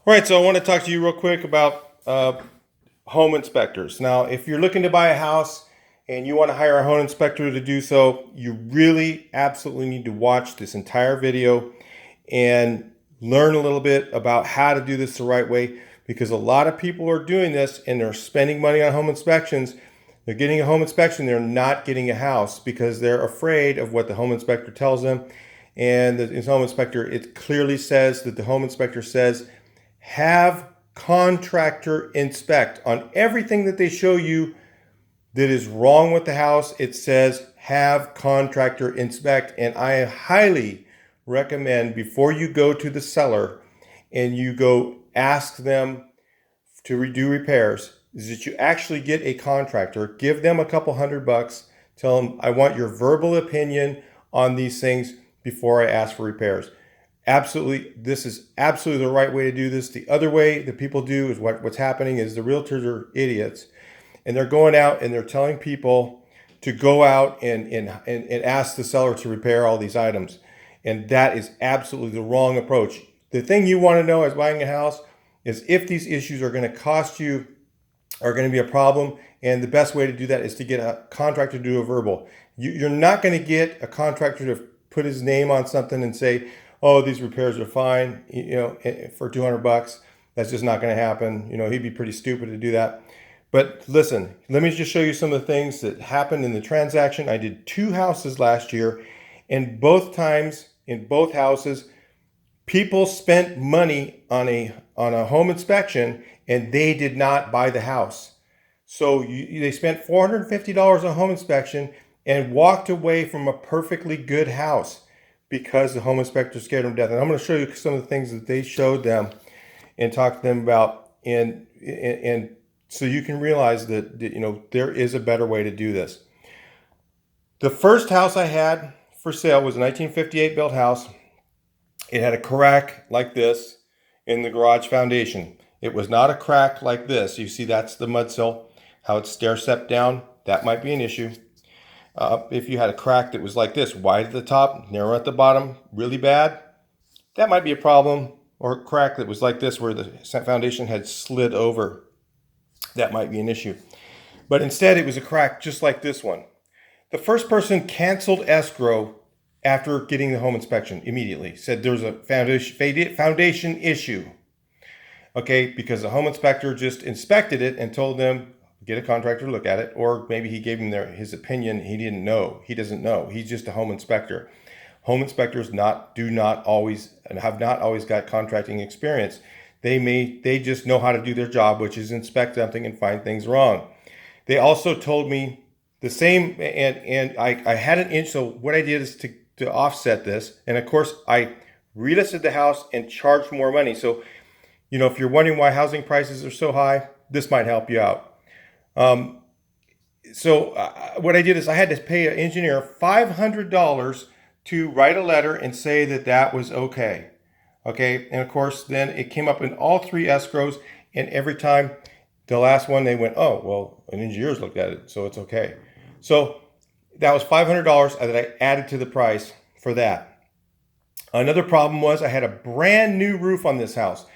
All right, so I want to talk to you real quick about home inspectors. Now, if you're looking to buy a house and you want to hire a home inspector to do so, you really absolutely need to watch this entire video and learn a little bit about how to do this the right way, because a lot of people are doing this and they're spending money on home inspections. They're getting a home inspection, they're not getting a house because they're afraid of what the home inspector tells them. And the home inspector, it clearly says that the home inspector says, have contractor inspect on everything that they show you that is wrong with the house. It says have contractor inspect, and I highly recommend before you go to the seller and you go ask them to redo repairs is that you actually get a contractor, give them a couple $100, tell them I want your verbal opinion on these things before I ask for repairs. Absolutely, this is absolutely the right way to do this. The other way that people do is what's happening is the realtors are idiots, and they're going out and they're telling people to go out and ask the seller to repair all these items. And that is absolutely the wrong approach. The thing you want to know as buying a house is if these issues are going to cost you, are going to be a problem. And the best way to do that is to get a contractor to do a verbal. You're not going to get a contractor to put his name on something and say, oh, these repairs are fine, for $200. That's just not going to happen. He'd be pretty stupid to do that. But listen, let me just show you some of the things that happened in the transaction. I did 2 houses last year, and both times in both houses, people spent money on a home inspection and they did not buy the house. So they spent $450 on home inspection and walked away from a perfectly good house because the home inspector scared them to death. And I'm going to show you some of the things that they showed them and talk to them about, and so you can realize that there is a better way to do this. The first house I had for sale was a 1958 built house. It had a crack like this in the garage foundation. It was not a crack like this. You see, that's the mud sill, how it's stair step down. That might be an issue. If you had a crack that was like this, wide at the top, narrow at the bottom, really bad, that might be a problem. Or a crack that was like this where the foundation had slid over, that might be an issue. But instead, it was a crack just like this one. The first person canceled escrow after getting the home inspection immediately. Said there was a foundation issue. Okay, because the home inspector just inspected it and told them, get a contractor to look at it, or maybe he gave him his opinion. He didn't know. He doesn't know. He's just a home inspector. Home inspectors have not always got contracting experience. They just know how to do their job, which is inspect something and find things wrong. They also told me the same, and I had an inch. So what I did is to offset this, and of course I relisted the house and charged more money. So if you're wondering why housing prices are so high, this might help you out. So what I did is I had to pay an engineer $500 to write a letter and say that was okay. Okay, and of course then it came up in all 3 escrows, and every time the last one they went, oh well, an engineer's looked at it, so it's okay. So that was $500 that I added to the price for that. Another problem was I had a brand new roof on this house.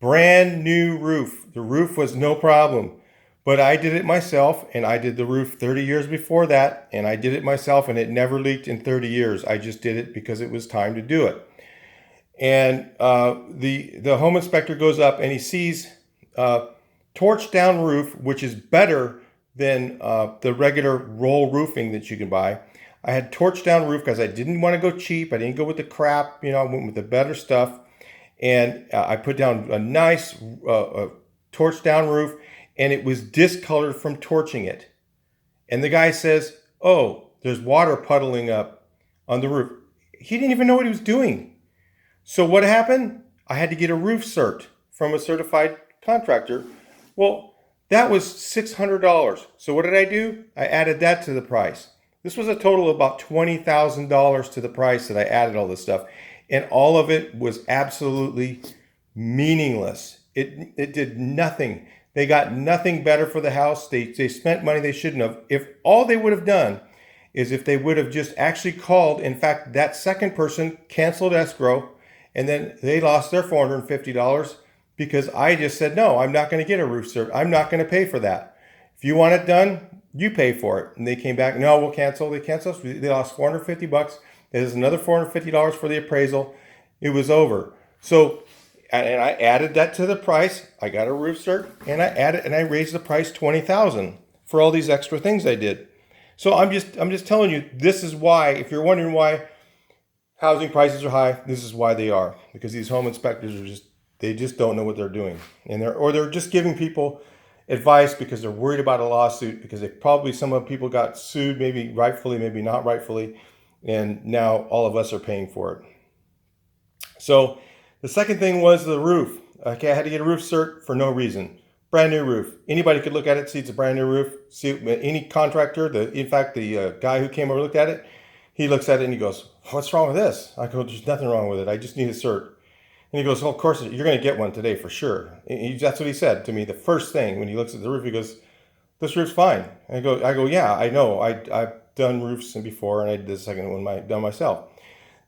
Brand new roof. The roof was no problem. But I did it myself, and I did the roof 30 years before that, and I did it myself, and it never leaked in 30 years. I just did it because it was time to do it. And the home inspector goes up, and he sees torch down roof, which is better than the regular roll roofing that you can buy. I had torch down roof because I didn't want to go cheap. I didn't go with the crap. I went with the better stuff. And I put down a nice torch down roof, and it was discolored from torching it. And the guy says, oh, there's water puddling up on the roof. He didn't even know what he was doing. So what happened? I had to get a roof cert from a certified contractor. Well, that was $600. So what did I do? I added that to the price. This was a total of about $20,000 to the price that I added all this stuff. And all of it was absolutely meaningless. It did nothing. They got nothing better for the house. They spent money they shouldn't have. If all they would have done is if they would have just actually called, in fact, that second person canceled escrow, and then they lost their $450. because I just said, no, I'm not going to get a roof service. I'm not going to pay for that. If you want it done, you pay for it. And they came back, no, we'll cancel. They canceled. They lost $450. There's another $450 for the appraisal. It was over. So, and I added that to the price. I got a roof cert, and I raised the price $20,000 for all these extra things I did. So I'm just telling you, this is why, if you're wondering why housing prices are high, this is why they are. Because these home inspectors they just don't know what they're doing. And they're just giving people advice because they're worried about a lawsuit, because some of people got sued, maybe rightfully, maybe not rightfully, and now all of us are paying for it. So the second thing was the roof. Okay, I had to get a roof cert for no reason. Brand new roof. Anybody could look at it, see it's a brand new roof. See, any contractor, in fact, the guy who came over looked at it, he looks at it and he goes, what's wrong with this? I go, there's nothing wrong with it. I just need a cert. And he goes, well, of course, you're going to get one today for sure. That's what he said to me. The first thing when he looks at the roof, he goes, this roof's fine. And I go, yeah, I know. I've done roofs before, and I did the second one done myself.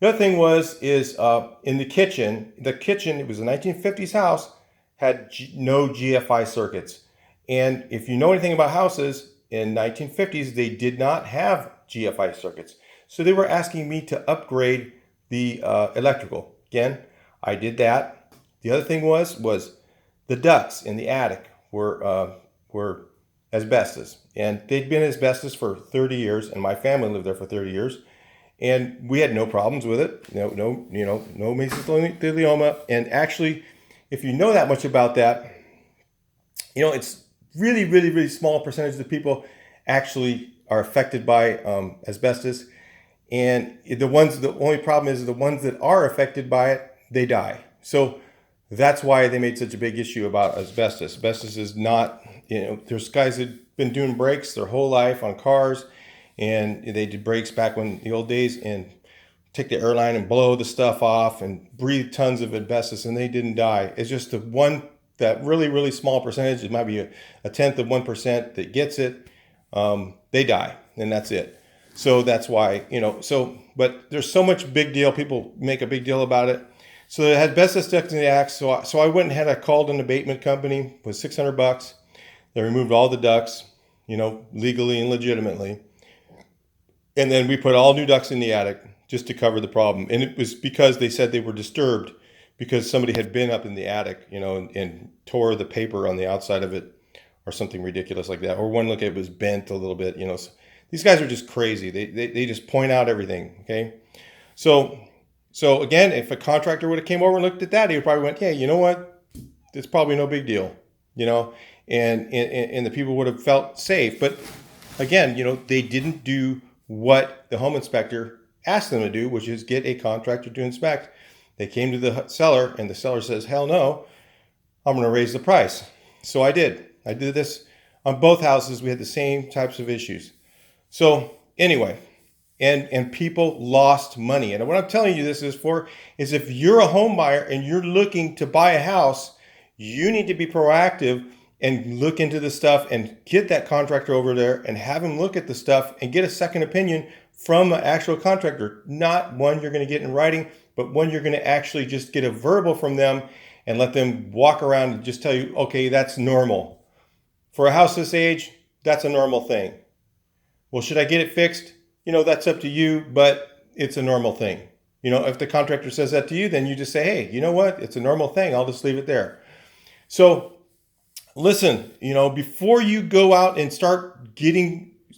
The other thing is in the kitchen, it was a 1950s house, had no GFI circuits. And if you know anything about houses, in 1950s, they did not have GFI circuits. So they were asking me to upgrade the electrical. Again, I did that. The other thing was the ducts in the attic were asbestos. And they'd been asbestos for 30 years, and my family lived there for 30 years. And we had no problems with it. No mesothelioma. And actually, if you know that much about that, it's really, really, really small percentage of the people actually are affected by asbestos. And the only problem is the ones that are affected by it, they die. So that's why they made such a big issue about asbestos. Asbestos is not, there's guys that been doing brakes their whole life on cars, and they did brakes back in the old days and take the airline and blow the stuff off and breathe tons of asbestos, and they didn't die. It's just that really, really small percentage, it might be a tenth of 1% that gets it, they die, and that's it. So that's why, but there's so much big deal. People make a big deal about it. So it had asbestos ducts in the attic. So I went and I called an abatement company with $600. They removed all the ducts, legally and legitimately. And then we put all new ducts in the attic just to cover the problem. And it was because they said they were disturbed because somebody had been up in the attic, and tore the paper on the outside of it or something ridiculous like that. Or one look, it was bent a little bit, So these guys are just crazy. They just point out everything, okay? So again, if a contractor would have came over and looked at that, he would probably went, yeah, you know what? It's probably no big deal, and the people would have felt safe. But again, they didn't do what the home inspector asked them to do, which is get a contractor to inspect. They came to the seller, and the seller says, hell no, I'm going to raise the price. So I did. I did this on both houses. We had the same types of issues. So anyway, and people lost money. And what I'm telling you this is if you're a home buyer and you're looking to buy a house, you need to be proactive and look into the stuff and get that contractor over there and have him look at the stuff and get a second opinion from an actual contractor. Not one you're going to get in writing, but one you're going to actually just get a verbal from them and let them walk around and just tell you, okay, that's normal. For a house this age, that's a normal thing. Well, should I get it fixed? That's up to you, but it's a normal thing. If the contractor says that to you, then you just say, hey, you know what? It's a normal thing. I'll just leave it there. So listen, before you go out and start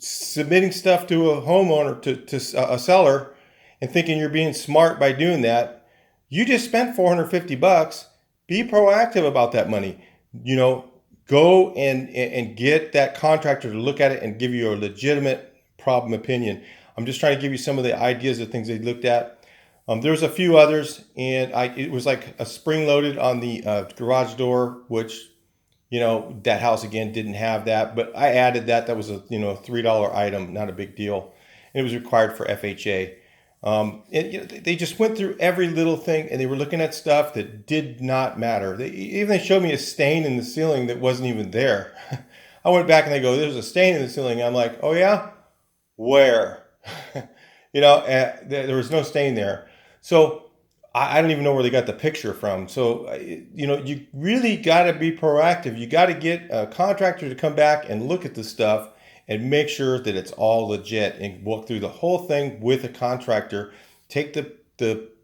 submitting stuff to a homeowner, to a seller, and thinking you're being smart by doing that, you just spent $450. Be proactive about that money. Go and get that contractor to look at it and give you a legitimate problem opinion. I'm just trying to give you some of the ideas of things they looked at. There's a few others, and it was like a spring loaded on the garage door, which that house again didn't have that, but I added that. That was a $3 item, not a big deal. And it was required for FHA. They just went through every little thing, and they were looking at stuff that did not matter. They showed me a stain in the ceiling that wasn't even there. I went back and they go, there's a stain in the ceiling. I'm like, oh yeah? Where? There was no stain there. So I don't even know where they got the picture from. So, you know, you really got to be proactive. You got to get a contractor to come back and look at the stuff and make sure that it's all legit and walk through the whole thing with a contractor. Take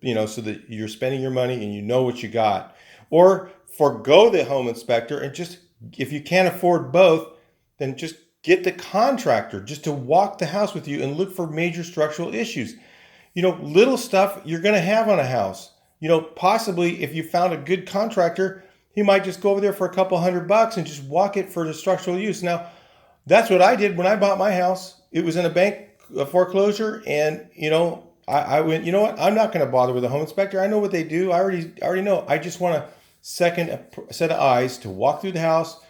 you know, so that you're spending your money and you know what you got. Or forego the home inspector and just, if you can't afford both, then just get the contractor just to walk the house with you and look for major structural issues. You know, little stuff you're going to have on a house. You know, possibly if you found a good contractor, he might just go over there for a couple $100 and just walk it for the structural use. Now, that's what I did when I bought my house. It was in a bank foreclosure, and you know, I went, you know what? I'm not going to bother with a home inspector. I know what they do. I already know. I just want a second set of eyes to walk through the house.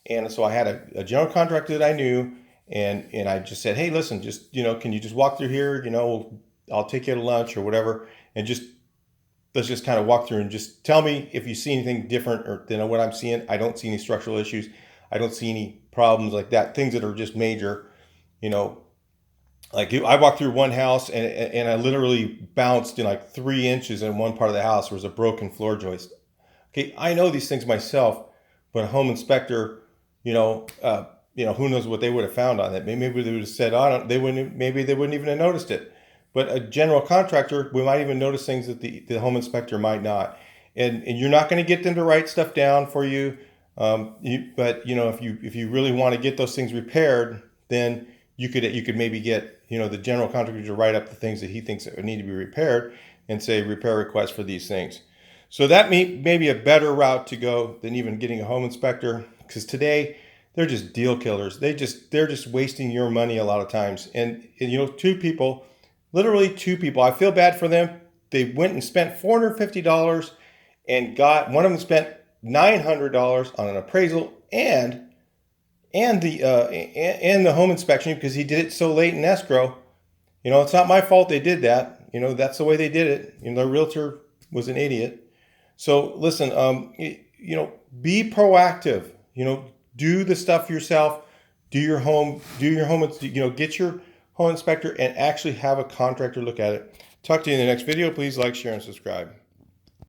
And so I had a general contractor that I knew, and I just said, hey, listen, just, you know, can you just walk through here? You know, I'll take you to lunch or whatever, and just let's just kind of walk through and just tell me if you see anything different or than what I'm seeing. I don't see any structural issues. I don't see any problems like that. Things that are just major, you know. Like I walked through one house and I literally bounced in like 3 inches in one part of the house. There was a broken floor joist. Okay, I know these things myself, but a home inspector, you know, who knows what they would have found on it? Maybe they would have said, "Oh, they wouldn't." Maybe they wouldn't even have noticed it. But a general contractor, we might even notice things that the home inspector might not. And you're not going to get them to write stuff down for you. But you know, if you really want to get those things repaired, then you could maybe get, you know, the general contractor to write up the things that he thinks that need to be repaired and say repair request for these things. So that may be a better route to go than even getting a home inspector, because today they're just deal killers. They're just wasting your money a lot of times. And you know, literally two people. I feel bad for them. They went and spent $450 and got one of them spent $900 on an appraisal and the home inspection because he did it so late in escrow. You know, it's not my fault they did that. You know, that's the way they did it. You know, the realtor was an idiot. So listen, you know, be proactive. You know, do the stuff yourself. Do your home. You know, get your home inspector and actually have a contractor look at it. Talk to you in the next video. Please like, share, and subscribe.